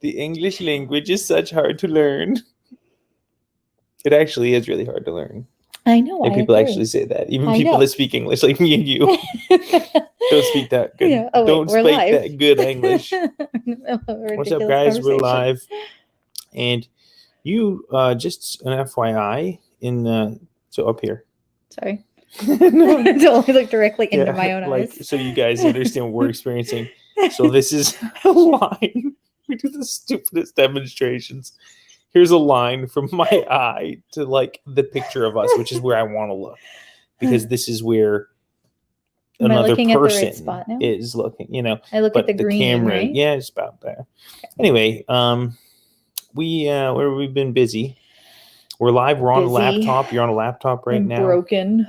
The English language is such hard to learn. It actually is really hard to learn. I know. And people actually say that. Even people that speak English, like me and you, don't speak that good. Yeah. Oh, wait, don't we're speak live. that good English. What's up, guys? We're live. And you, just an FYI, so up here. Sorry. No. Don't look directly into my own eyes. So you guys understand what we're experiencing. So this is a line. We do the stupidest demonstrations. Here's a line from my eye to like the picture of us, which is where I want to look, because this is where another person is looking. You know, I look at the green, camera. Right? Yeah, it's about there. Okay. Anyway, we've been busy. We're live. We're on a laptop. You're on a laptop right now. Broken.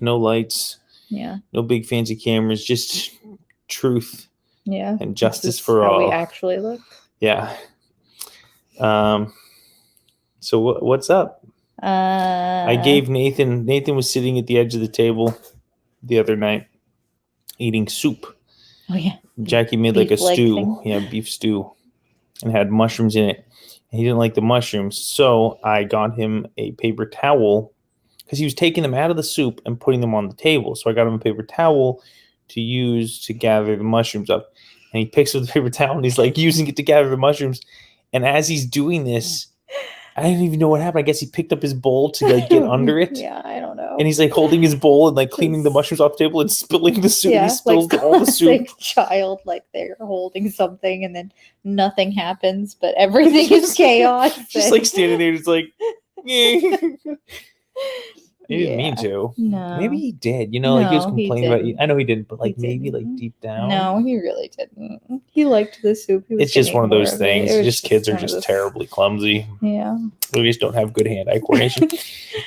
No lights. Yeah. No big fancy cameras. Just truth. Yeah. And justice for all. How we actually look. Yeah. So what's up? I gave Nathan was sitting at the edge of the table the other night eating soup. Oh yeah. Jackie made like a stew. Yeah, beef stew. And had mushrooms in it. And he didn't like the mushrooms. So I got him a paper towel because he was taking them out of the soup and putting them on the table. So I got him a paper towel to use to gather the mushrooms up. And he picks up the paper towel and he's like using it to gather the mushrooms. And as he's doing this, I didn't even know what happened. I guess he picked up his bowl to like get under it. Yeah, I don't know. And he's like holding his bowl and like cleaning the mushrooms off the table and spilling the soup. Yeah, he spills like all the soup. Child, like they're holding something and then nothing happens, but everything is chaos. Just like standing there, just like, yeah. He didn't mean to. No. Maybe he did. You know, like he was complaining about you. I know he didn't, but like maybe like deep down. No, he really didn't. He liked the soup. It's just one of those things. Just kids are just terribly clumsy. Yeah. They just don't have good hand-eye coordination.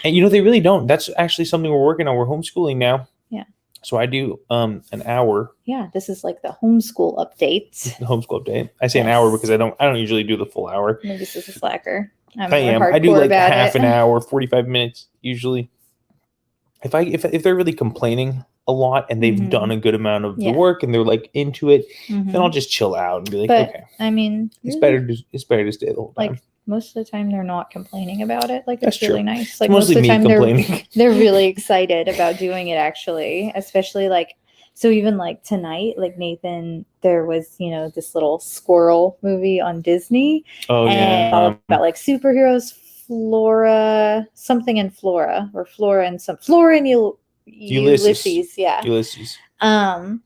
And you know, they really don't. That's actually something we're working on. We're homeschooling now. Yeah. So I do an hour. Yeah, this is like the homeschool update. The homeschool update. I say an hour because I don't usually do the full hour. Maybe this is a slacker. I am. I do like half an hour, 45 minutes usually. If they're really complaining a lot and they've done a good amount of the work and they're like into it, then I'll just chill out and be like, okay. I mean, it's better to stay the whole time. Like most of the time, they're not complaining about it. Like it's really nice. Like most of the time, they're really excited about doing it. Actually, especially like so. Even like tonight, like Nathan, there was this little squirrel movie on Disney. Oh and all about like superheroes. Flora and Ulysses. Yeah. Ulysses. And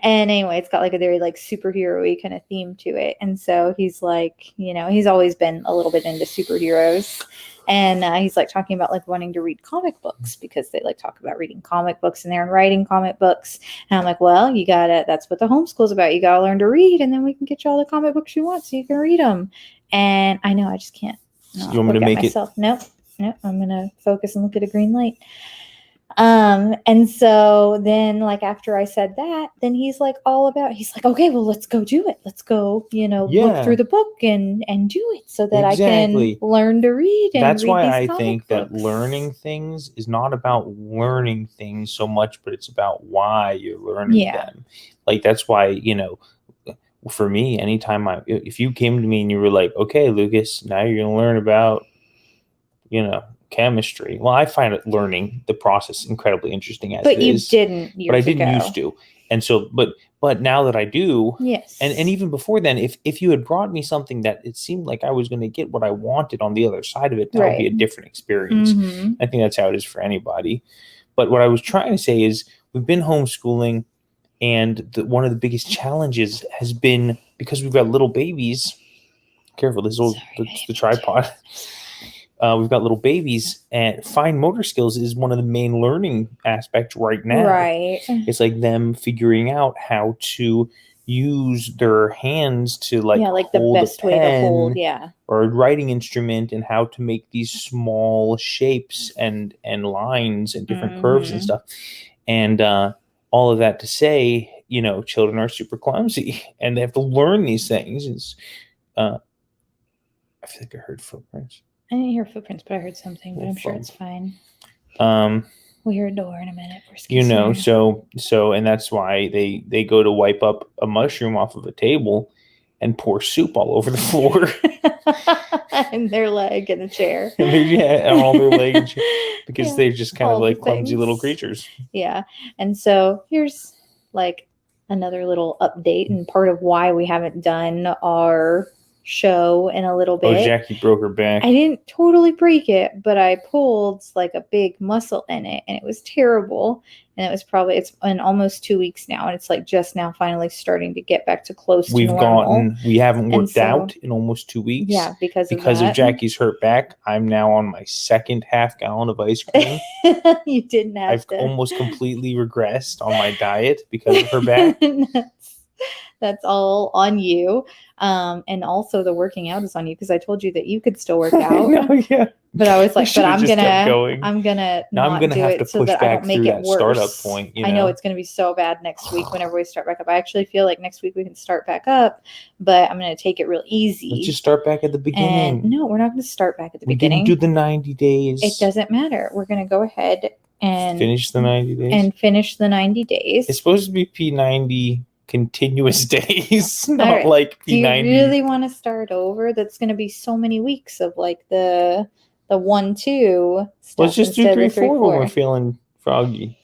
anyway, it's got like a very like superhero-y kind of theme to it. And so he's like, he's always been a little bit into superheroes. And he's like talking about like wanting to read comic books because they like talk about reading comic books and they're writing comic books. And I'm like, well, that's what the homeschool's about. You got to learn to read and then we can get you all the comic books you want so you can read them. And I know I just can't. You want me to make myself. Nope. I'm gonna focus and look at a green light. And so then like after I said that, then he's like, okay, well, let's go do it. Let's go, look through the book and do it so that I can learn to read. And that's read why these I think books. That learning things is not about learning things so much, but it's about why you're learning them. Like that's why, for me, anytime if you came to me and you were like, okay, Lucas, now you're going to learn about, chemistry. Well, I find learning the process incredibly interesting I didn't used to. And so, but now that I do, yes. And even before then, if you had brought me something that it seemed like I was going to get what I wanted on the other side of it, that would be a different experience. Mm-hmm. I think that's how it is for anybody. But what I was trying to say is we've been homeschooling. And one of the biggest challenges has been because we've got little babies. Careful, the tripod. We've got little babies, and fine motor skills is one of the main learning aspects right now. Right. It's like them figuring out how to use their hands to like the best way to hold, or a writing instrument, and how to make these small shapes and lines and different curves and stuff. And all of that to say, children are super clumsy and they have to learn these things. I feel like I heard footprints. I didn't hear footprints, but I heard something, but I'm sure it's fine. We'll hear a door in a minute. So and that's why they go to wipe up a mushroom off of a table and pour soup all over the floor. And their leg in a chair. And all their legs, because Yeah, they're just kind of all like the clumsy little things. creatures. Yeah. And so here's like another little update and part of why we haven't done our show in a little Oh, bit. Jackie broke her back. I didn't totally break it, but I pulled like a big muscle in it and it was terrible. And it's been almost 2 weeks now. And it's like just now finally starting to get back to close to normal. We haven't worked out in almost 2 weeks. Yeah, because of Jackie's hurt back. I'm now on my second half-gallon of ice cream. You didn't have I've almost completely regressed on my diet because of her back. That's all on you. And also the working out is on you because I told you that you could still work out. Yeah. But I was like, but I'm gonna have do to it so push that back I don't make through it that worse. startup point. I know it's gonna be so bad next week whenever we start back up. I actually feel like next week we can start back up, but I'm gonna take it real easy. Let's just start back at the beginning. And no, we're not gonna start back at the beginning. We didn't do the 90 days. It doesn't matter. We're gonna go ahead and finish the 90 days. It's supposed to be P90 continuous days, not right. like P90. Do you really want to start over? That's going to be so many weeks of like the 1-2 stuff. Let's just do 3-4 when we're feeling froggy.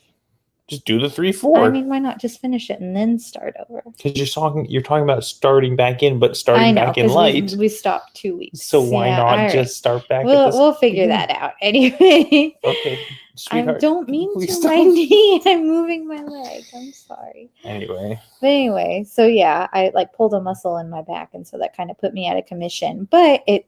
Just do the 3-4. I mean, why not just finish it and then start over? Because you're talking about starting back in, but starting back in light. We stopped 2 weeks. So why not just start back? We'll figure that out anyway. Okay, sweetheart. I don't mean to my knee. I'm moving my leg. I'm sorry. Anyway, so yeah, I like pulled a muscle in my back, and so that kind of put me out of commission. But it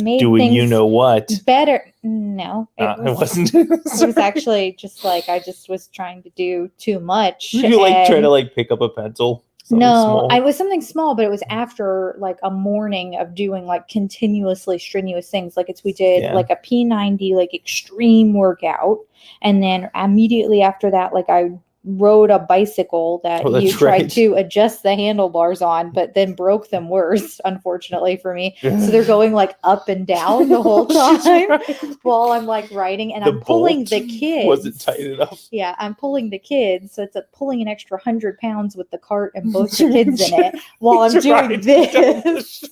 made doing things better. No, it wasn't. It was actually just like I just was trying to do too much. Did you try to pick up a pencil? No, I was something small, but it was after like a morning of doing like continuously strenuous things. We did like a P90 like extreme workout, and then immediately after that, like I rode a bicycle that you tried to adjust the handlebars on, but then broke them worse, unfortunately for me. So they're going like up and down the whole time while I'm like riding, and I'm pulling the kids. Wasn't tight enough. Yeah, I'm pulling the kids, so it's pulling an extra 100 pounds with the cart and both the kids in it while I'm doing this.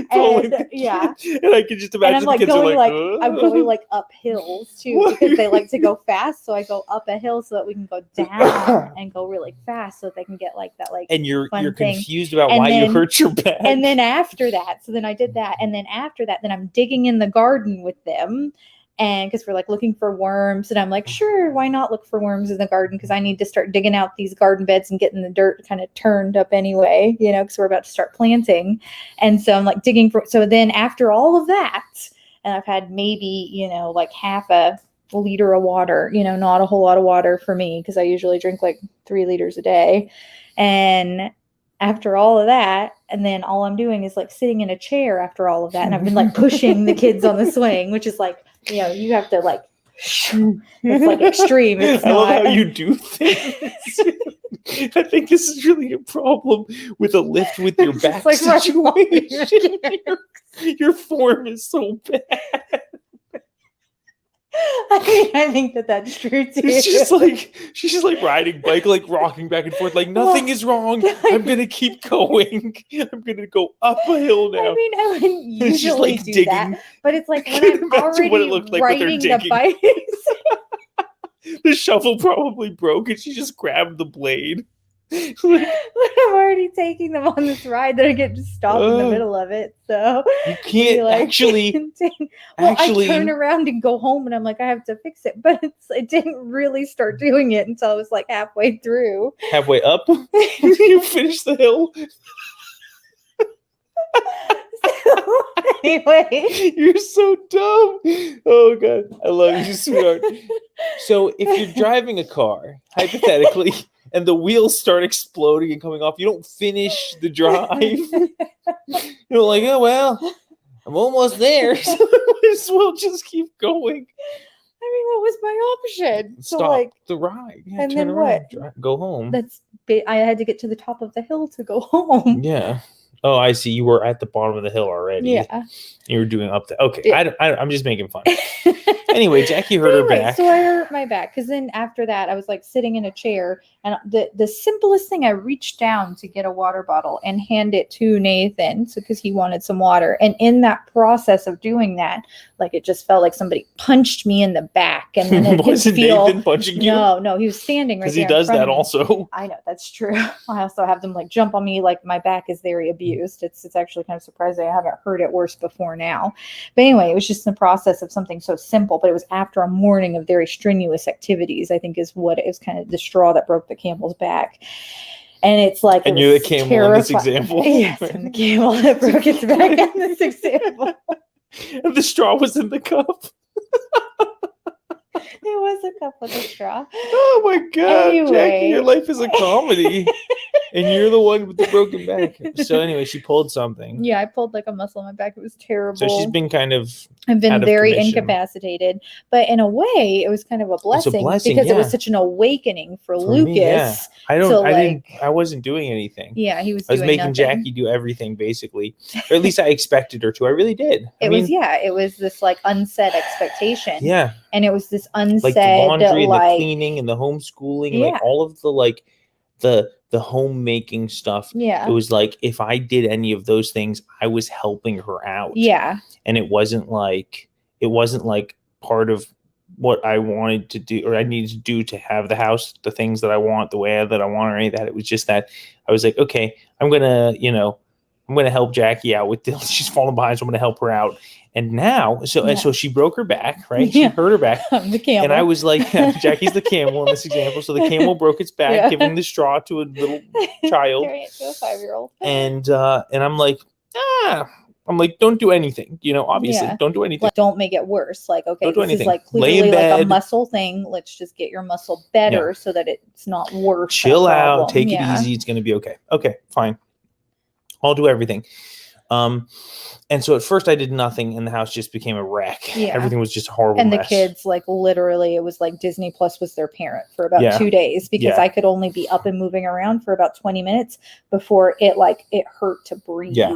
And yeah, and I can just imagine and I'm the kids going are I'm going like up hills too because they like to go fast. So I go up a hill so that we can go down and go really fast so they can get like that like. And you're thing. confused about why you hurt your back. And then after that, so then I did that, and then after that, then I'm digging in the garden with them. And because we're like looking for worms, and I'm like, sure, why not look for worms in the garden? Because I need to start digging out these garden beds and getting the dirt kind of turned up anyway, because we're about to start planting. And so I'm like digging for. So then after all of that, and I've had maybe like half a liter of water, not a whole lot of water for me because I usually drink like 3 liters a day. And after all of that, and then all I'm doing is like sitting in a chair after all of that, and I've been like pushing the kids on the swing, which is like. You have to like, it's like extreme. It's I love how you do things. I think this is really a problem with a lift with your back like situation. Your form is so bad. I think that's true too. She's just like riding bike, like rocking back and forth, like nothing is wrong. I'm gonna keep going. I'm gonna go up a hill now. I mean, I wouldn't usually do digging. That, but it's like when I'm already riding the bike. The shovel probably broke, and she just grabbed the blade. I'm already taking them on this ride that I get to stop in the middle of it. So you can't actually. I turn around and go home, and I'm like, I have to fix it, but I didn't really start doing it until I was like halfway through. Halfway up, you finish the hill. Anyway, you're so dumb. Oh god, I love you, sweetheart. So if you're driving a car, hypothetically, and the wheels start exploding and coming off, you don't finish the drive. You're like, oh well, I'm almost there, so I might as well just keep going. I mean, what was my option? Stop the ride. Yeah, and turn then around, what? go home. I had to get to the top of the hill to go home. Yeah. Oh, I see. You were at the bottom of the hill already. Yeah. You were doing up there. Okay. Yeah. I'm just making fun. Anyway, Jackie hurt her back. So I hurt my back because then after that, I was like sitting in a chair, and the simplest thing, I reached down to get a water bottle and hand it to Nathan, so because he wanted some water. And in that process of doing that, like it just felt like somebody punched me in the back, and then it could feel. Nathan punching you? No, he was standing right there. Because he does that also. I know, that's true. I also have them like jump on me, like my back is very abused. It's actually kind of surprising I haven't heard it worse before now. But anyway, it was just the process of something so simple, but it was after a morning of very strenuous activities, I think is what it was, kind of the straw that broke the camel's back. And it's like, and you're the camel in this example. Yes, I'm the camel that broke its back in this example. And the straw was in the cup. It was a cup with a straw. Oh my God, Anyway. Jackie, your life is a comedy. And you're the one with the broken back. So anyway, she pulled something. Yeah, I pulled like a muscle in my back. It was terrible. So she's been kind of I've been very commission. Incapacitated. But in a way, it was kind of a blessing, because it was such an awakening for Lucas. Me, yeah. I wasn't doing anything. Yeah, I was making nothing. Jackie do everything basically. Or at least I expected her to. I really did. It was this like unsaid expectation. Yeah. And it was this unsaid, like the laundry and the cleaning and the homeschooling, and like all of the like the homemaking stuff. Yeah. It was like if I did any of those things, I was helping her out. Yeah. And it wasn't like part of what I wanted to do or I needed to do to have the house, the things that I want, the way that I want, or any of that. It was just that I was like, okay, I'm gonna help Jackie out with this. She's falling behind, so I'm gonna help her out. And now, so she broke her back, right? She hurt her back. I'm the camel. And I was like, Jackie's the camel in this example. So the camel broke its back, giving the straw to a little child. Carrying it to a 5-year-old. And I'm like, don't do anything. Obviously, don't do anything. Like, don't make it worse. Like, okay, this anything. is like clearly like a muscle thing. Let's just get your muscle better so that it's not worse. Chill out, take it easy. It's going to be okay. Okay, fine. I'll do everything. And so at first I did nothing and the house just became a wreck. Yeah. Everything was just a horrible and mess. The kids, like literally, it was like Disney Plus was their parent for about 2 days because I could only be up and moving around for about 20 minutes before it hurt to breathe. Yeah.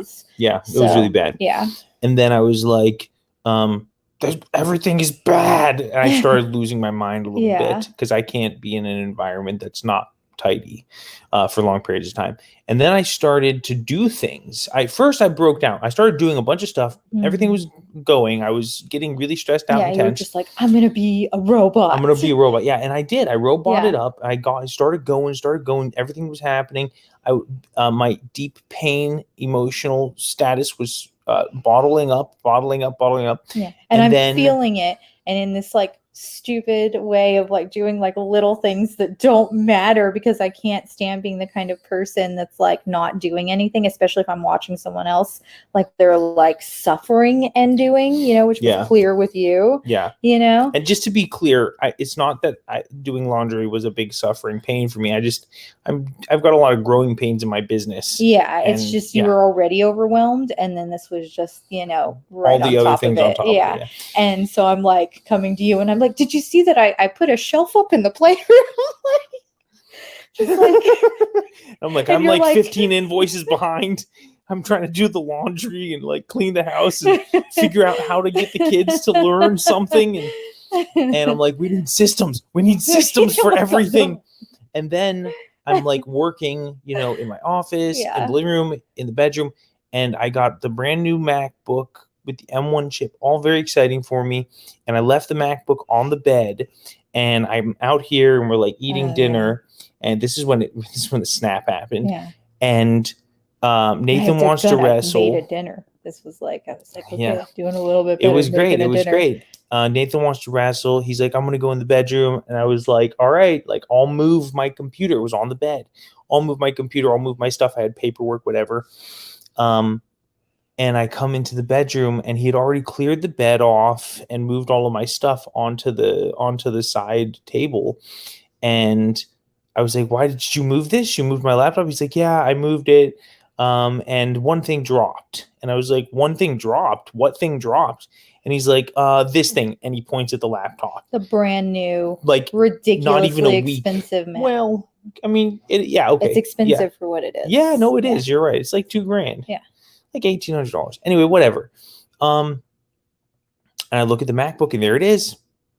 It was really bad. Yeah. And then I was like, everything is bad. And I started losing my mind a little bit because I can't be in an environment that's not tidy for long periods of time. And then I started to do things. I broke down. I started doing a bunch of stuff. Mm-hmm. Everything was going. I was getting really stressed out and tense. You were just like, I'm going to be a robot. Yeah. And I did. I roboted up. I started going. Everything was happening. My deep pain, emotional status was bottling up. Yeah. And I'm feeling it. And in this stupid way of doing little things that don't matter because I can't stand being the kind of person that's not doing anything, especially if I'm watching someone else they're suffering and doing, which was clear with you. Yeah. And just to be clear, it's not that doing laundry was a big suffering pain for me. I've got a lot of growing pains in my business. Yeah. It's just you were already overwhelmed, and then this was just, right all the other things on top of it. Yeah. And so I'm coming to you and I'm did you see that I put a shelf up in the playroom? I'm 15 invoices behind. I'm trying to do the laundry and clean the house and figure out how to get the kids to learn something. And I'm we need systems. We need systems for everything. And then I'm working, in my office, in the living room, in the bedroom. And I got the brand new MacBook with the M1 chip, all very exciting for me. And I left the MacBook on the bed, and I'm out here and we're eating dinner. And this is when the snap happened. Yeah. And Nathan wants to wrestle. At dinner. This was I was okay, doing a little bit better. It was great. Nathan wants to wrestle. He's I'm going to go in the bedroom. And I was all right, I'll move my computer. It was on the bed. I'll move my computer. I'll move my stuff. I had paperwork, whatever. And I come into the bedroom, and he had already cleared the bed off and moved all of my stuff onto the side table. And I was why did you move this? You moved my laptop? He's yeah, I moved it. And one thing dropped. And I was like, one thing dropped? What thing dropped? And he's like, this thing. And he points at the laptop. The brand new, like ridiculously not even a week. expensive Mac. Well, I mean, okay. It's expensive for what it is. Yeah, no, it is. You're right. It's like $2,000. Yeah. Like $1,800. Anyway, whatever. And I look at the MacBook and there it is.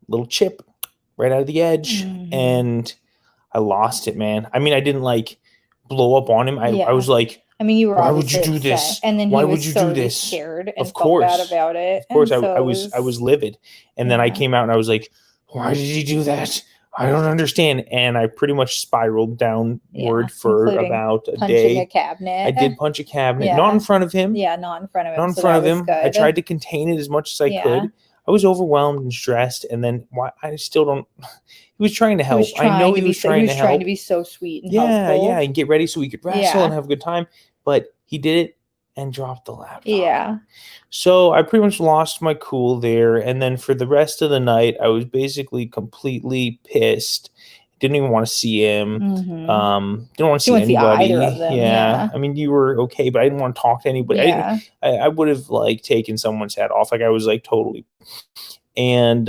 Little chip right out of the edge. Mhm. And I lost it, man. I mean, I didn't like blow up on him. I was like, I mean, you were why would you obviously do upset. this? And then Why he would was you so do this? scared and Of felt course. bad about it. Of course, and so I was livid. And then I Yeah. came out and I was like, why did he do that? I don't understand. And I pretty much spiraled downward for including about a punching day. a cabinet. I did punch a cabinet, Yeah. not in front of him. Yeah, not in front of him. Not in so front of that was him. Good. I tried to contain it as much as I could. I was overwhelmed and stressed. And then I still don't. He was trying to help. I know he was trying to help. trying to be so sweet and helpful. Yeah, and get ready so we could wrestle and have a good time. But he did it and dropped the laptop. Yeah. So I pretty much lost my cool there. And then for the rest of the night, I was basically completely pissed. Didn't even want to see him. Mm-hmm. Didn't want to see anybody. See either of them. Yeah. I mean, you were okay, but I didn't want to talk to anybody. Yeah. I would have like taken someone's head off. Like I was like totally. And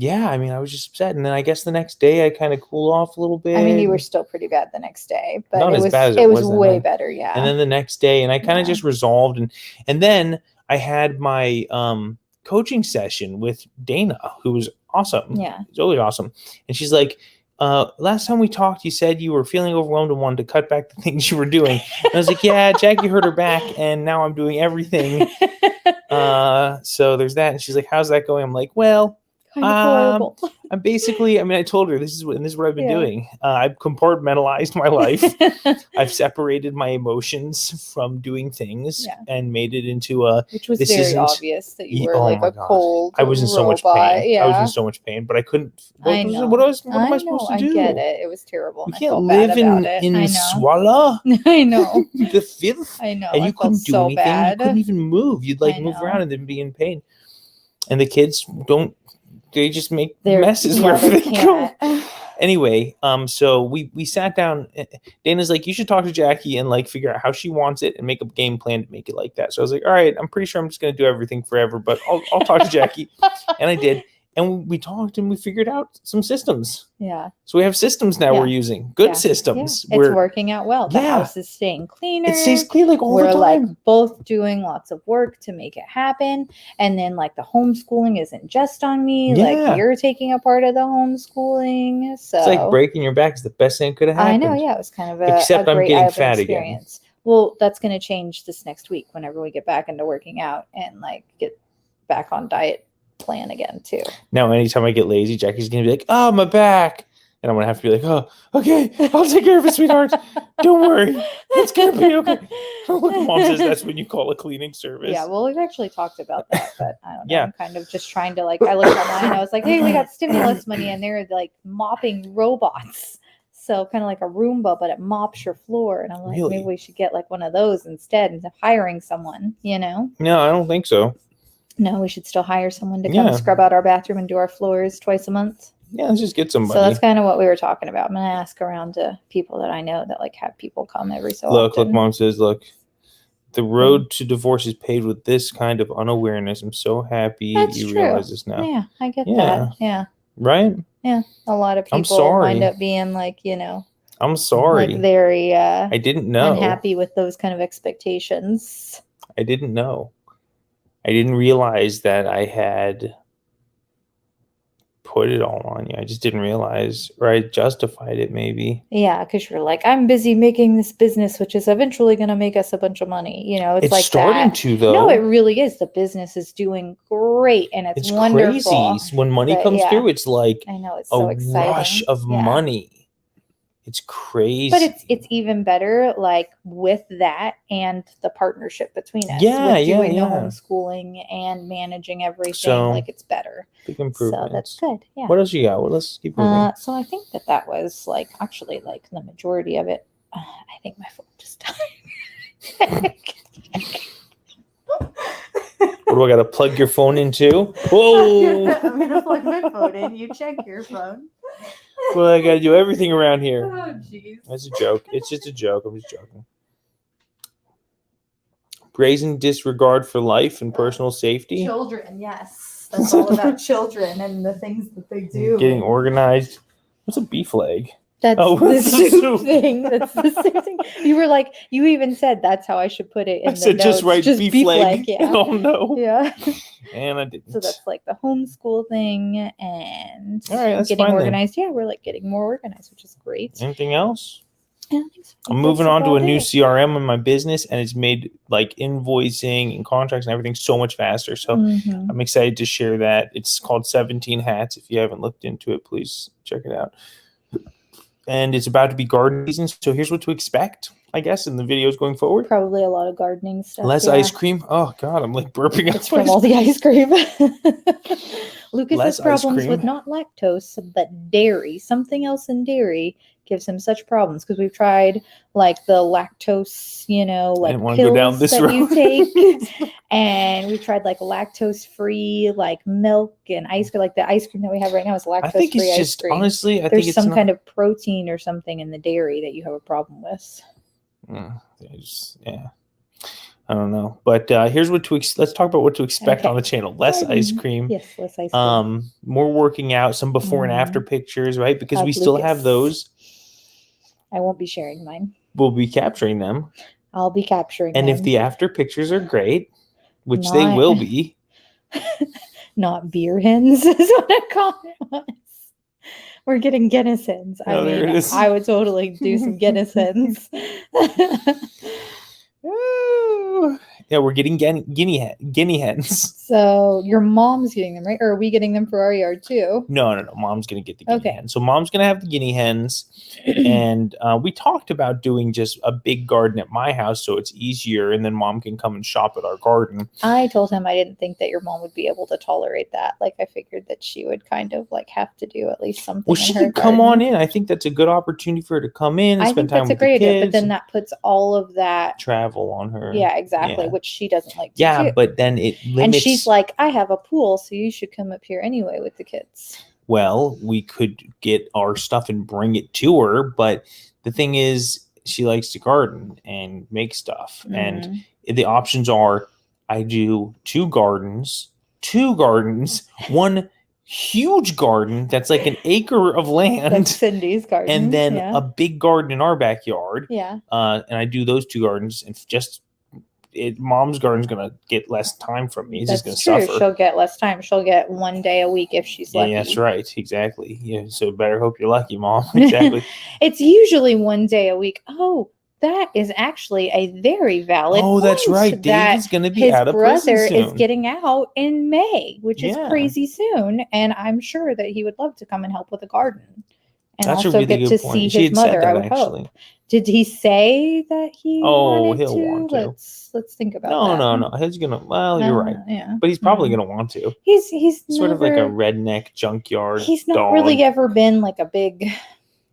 yeah, I mean, I was just upset. And then I guess the next day I kind of cooled off a little bit. I mean, you were still pretty bad the next day, but Not it as was, bad as it was then, way right? better. Yeah. And then the next day, and I kind of just resolved. And then I had my coaching session with Dana, who was awesome. Yeah. It's really awesome. And she's like, last time we talked, you said you were feeling overwhelmed and wanted to cut back the things you were doing. And I was like, yeah, Jackie hurt her back, and now I'm doing everything. So there's that. And she's like, how's that going? I'm like, well, kind of horrible. I'm basically, I mean, I told her this is what I've been doing. I've compartmentalized my life. I've separated my emotions from doing things and made it into which was very obvious that you were like a cold. I was in so much pain. Yeah. I was in so much pain, but I couldn't. I know. What am I supposed to do? I get it. It was terrible. You can't live in Swallow. I know. The filth. I know. And you couldn't do anything. Bad. You couldn't even move. You'd like move around and then be in pain. And the kids don't. They just make messes wherever they go. Anyway, so we sat down. Dana's like, you should talk to Jackie and like figure out how she wants it and make a game plan to make it like that. So I was like, all right, I'm pretty sure I'm just gonna do everything forever, but I'll talk to Jackie. And I did. And we talked and we figured out some systems. Yeah. So we have systems now we're using. Good systems. Yeah. It's working out well. The house is staying cleaner. It stays clean like all the time. We're like both doing lots of work to make it happen. And then like the homeschooling isn't just on me. Like you're taking a part of the homeschooling. So it's like breaking your back is the best thing that could have happened. I know, yeah. It was kind of Except a I'm great getting fat experience. again. Well, that's going to change this next week whenever we get back into working out and like get back on diet plan again too. Now anytime I get lazy, Jackie's gonna be like, oh, my back, and I'm gonna have to be like, oh, okay, I'll take care of it, sweetheart, don't worry, it's gonna be okay. Mom says that's when you call a cleaning service. Yeah, well, we've actually talked about that, but I don't know. I'm kind of just trying to like, I looked online and I was like, hey, we got stimulus money and they're like mopping robots, so kind of like a Roomba, but it mops your floor. And I'm like, maybe we should get like one of those instead of hiring someone, No, I don't think so. No, we should still hire someone to come scrub out our bathroom and do our floors twice a month. Yeah, let's just get somebody. So that's kind of what we were talking about. I'm going to ask around to people that I know that like have people come every so often. Look, Mom says, look, the road to divorce is paved with this kind of unawareness. I'm so happy you realize this now. Yeah, I get that. Yeah. Right? Yeah. A lot of people wind up being like, I'm sorry. Like very I didn't know. Unhappy with those kind of expectations. I didn't know. I didn't realize that I had put it all on you. I just didn't realize, or I justified it maybe. Yeah, because you're like, I'm busy making this business, which is eventually going to make us a bunch of money. It's like starting to, though. No, it really is. The business is doing great, and it's wonderful. Crazy. When money comes through, it's like I know, it's so exciting. Rush of money. It's crazy. But it's even better like with that and the partnership between us. Yeah, with doing the yeah. homeschooling and managing everything. So, like it's better. Big improvement. So that's good. Yeah. What else you got? Well, let's keep moving. So I think that was like actually like the majority of it. I think my phone just died. What do I got to plug your phone into? Whoa! I'm gonna plug my phone in. You check your phone. Well, I got to do everything around here. Oh, jeez. That's a joke. It's just a joke. I'm just joking. brazen disregard for life and personal safety. Children, yes. That's all about children and the things that they do. Getting organized. What's a beef leg? That's the that's the soup thing. That's the soup thing. You were like, you even said that's how I should put it in I the said notes. just write beef leg. Yeah. Oh no. Yeah. And I didn't. So that's like the homeschool thing and all right, that's getting fine, organized. Then. Yeah, we're like getting more organized, which is great. Anything else? I don't think so. I'm moving on to a new CRM in my business, and it's made like invoicing and contracts and everything so much faster. So I'm excited to share that. It's called 17 Hats. If you haven't looked into it, please check it out. And it's about to be garden season. So here's what to expect, I guess, in the videos going forward. Probably a lot of gardening stuff. Less ice cream. Oh, God, I'm like burping. It's from all the ice cream. Lucas has problems with not lactose, but dairy. Something else in dairy gives him such problems because we've tried like the lactose, like pills that you take, and we tried like lactose-free like milk and ice cream. Like the ice cream that we have right now is lactose-free. I think it's just honestly, I think it's some kind of protein or something in the dairy that you have a problem with. Yeah. I don't know, but here's what let's talk about what to expect on the channel. Less ice cream. Yes, less ice cream. More working out, some before and after pictures, right? Because we still have those. I won't be sharing mine. We'll be capturing them. I'll be capturing them. And if the after pictures are great, which they will be. Not beer hens is what I call it. We're getting Guinness hens. Oh, I would totally do some Guinness hens. Yeah, we're getting guinea hens. So your mom's getting them, right? Or are we getting them for our yard too? No. Mom's going to get the guinea hens. So mom's going to have the guinea hens. And we talked about doing just a big garden at my house so it's easier. And then mom can come and shop at our garden. I told him I didn't think that your mom would be able to tolerate that. Like I figured that she would kind of like have to do at least something. Well, she could come on in. I think that's a good opportunity for her to come in and spend time with the kids. I think that's a great idea. But then that puts all of that travel on her. Yeah, exactly. Yeah. Which she doesn't like to do. Yeah, but then it limits. And she's like, I have a pool, so you should come up here anyway with the kids. Well, we could get our stuff and bring it to her, but the thing is, she likes to garden and make stuff. And the options are I do two gardens, one huge garden that's like an acre of land. That's Cindy's garden. And then a big garden in our backyard. Yeah. And I do those two gardens and mom's garden's gonna get less time from me. It's just gonna suffer. She'll get less time. She'll get one day a week if she's lucky. Yeah, that's right. Exactly. Yeah. So better hope you're lucky, Mom. Exactly. It's usually one day a week. Oh, that is actually a very valid. Oh, that's right. David's gonna be out of prison soon. His brother is getting out in May, which is crazy soon, and I'm sure that he would love to come and help with the garden. And that's also a really get good to point. see his mother, I would hope. Did he say that he wanted he'll to? Want to. Let's think about that. No. He's gonna. Well, you're right. Yeah. But he's probably gonna want to. He's sort of like a redneck junkyard. He's not dog. really ever been like a big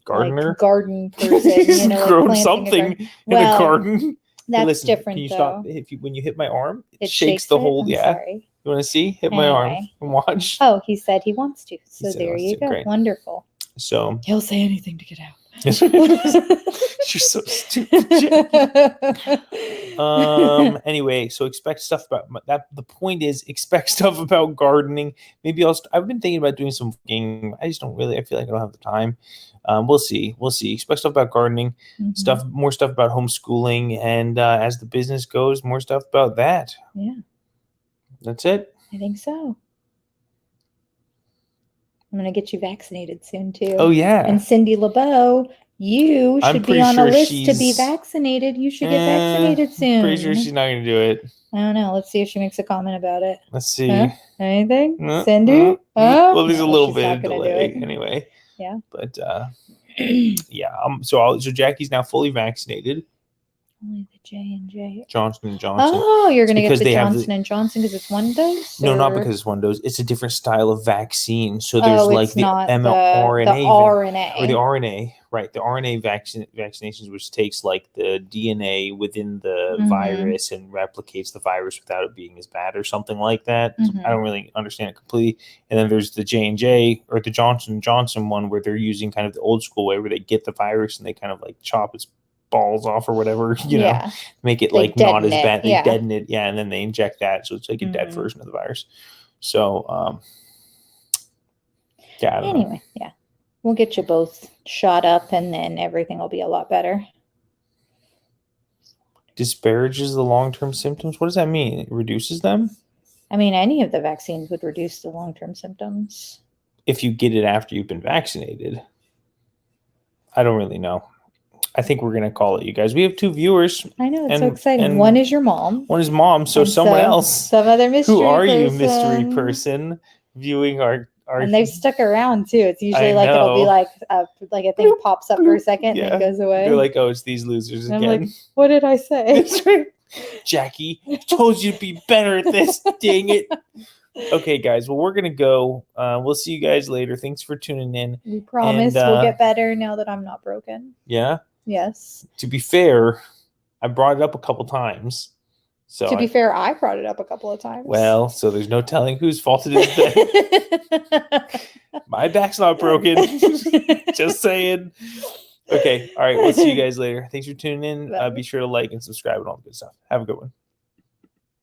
gardener, garden person. He's grown something in a garden. That's listen, different. Can you though. stop? When you hit my arm, it shakes the whole. Sorry. You want to see? Hit my arm and watch. Oh, he said he wants to. So there you go. Great. Wonderful. So he'll say anything to get out. You're so stupid. Anyway, so expect stuff about that. The point is, expect stuff about gardening. Maybe I've been thinking about doing some cooking. I just don't really. I feel like I don't have the time. We'll see. Expect stuff about gardening, more stuff about homeschooling, and as the business goes, more stuff about that. Yeah, that's it. I think so. I'm going to get you vaccinated soon, too. Oh, yeah. And Cindy LeBeau, you should be on a list to be vaccinated. You should get vaccinated soon. Pretty sure she's not going to do it. I don't know. Let's see if she makes a comment about it. Let's see. Anything? Cindy? Well, there's a little bit of delay anyway. Yeah. But, yeah. So Jackie's now fully vaccinated. Only the J&J. Johnson & Johnson. Oh, you're going to get the Johnson & Johnson because it's one dose? No, not because it's one dose. It's a different style of vaccine. So there's like the mRNA. The RNA. Or the RNA, right. The RNA vaccinations, which takes like the DNA within the virus and replicates the virus without it being as bad or something like that. I don't really understand it completely. And then there's the J&J or the Johnson & Johnson one where they're using kind of the old school way where they get the virus and they kind of like chop its balls off or whatever, you know, Yeah. make it They like not as deaden it, bad. They yeah. deaden it, yeah, and then they inject that, so it's like a dead version of the virus. So, yeah, I don't know. Anyway, yeah. We'll get you both shot up and then everything will be a lot better. Disparages the long-term symptoms. What does that mean? It reduces them? I mean, any of the vaccines would reduce the long-term symptoms. If you get it after you've been vaccinated. I don't really know. I think we're going to call it, you guys. We have 2 viewers. I know, it's so exciting. One is your mom. One is mom. So someone else. Some other mystery Who are person. you, mystery person, viewing our and they've stuck around too. It's usually I like know. it'll be like a thing pops up for a second and then goes away. They're like, oh, it's these losers and again. I'm like, what did I say? Jackie, I told you to be better at this. Dang it. Okay, guys. Well, we're going to go. We'll see you guys later. Thanks for tuning in. We promise we'll get better now that I'm not broken. Yeah? Yes. To be fair, I brought it up a couple times. So to be fair, I brought it up a couple of times. Well, so there's no telling whose fault it is. My back's not broken. Just saying. Okay. All right. We'll see you guys later. Thanks for tuning in. Be sure to like and subscribe and all the good stuff. Have a good one.